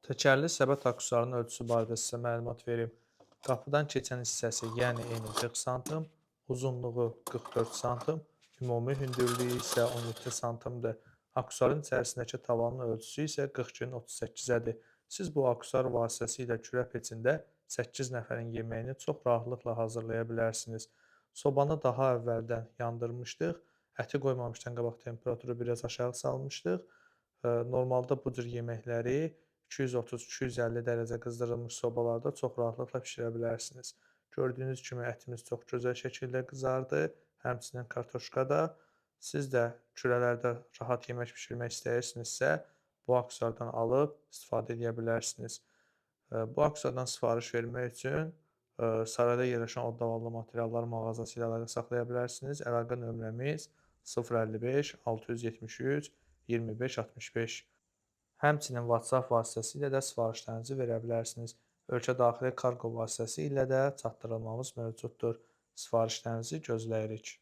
Təkərli səbət aksesuarının ölçüsü barədə sizə məlumat verim. Qapıdan keçən hissəsi, yəni eni 40 sm, uzunluğu 44 sm, ümumi hündürlüyü isə 17 sm-dir. Aksesuarın içərisindəki tavanın ölçüsü isə 42-nin 38-ədir. Siz bu aksesuar vasitəsilə kürə peçində 8 nəfərin yeməyini çox rahatlıqla hazırlaya bilərsiniz. Sobanı daha əvvəldən yandırmışdıq. Əti qoymamışdan qabaq temperaturu biraz aşağı salmışdıq. Normalda bu cür yeməkləri 230-250 dərəcə qızdırılmış sobalarda çox rahatlıqla bişirə bilərsiniz. Gördüyünüz kimi ətimiz çox gözəl şəkildə qızardı, həmçinin kartoşka da. Siz də kürələrdə rahat yemək bişirmək istəyirsinizsə, bu aksesuardan alıb istifadə edə bilərsiniz. Bu aksesuardan sifariş vermək üçün sarayda yerləşən Oddavallı Materiallar mağazası ilə əlaqə saxlaya bilərsiniz. Əlaqə nömrəmiz 055 673 25 65. Həmçinin WhatsApp vasitəsilə də sifarişlərinizi verə bilərsiniz. Ölkə daxili kargo vasitəsi ilə də çatdırılmamız mövcuddur. Sifarişlərinizi gözləyirik.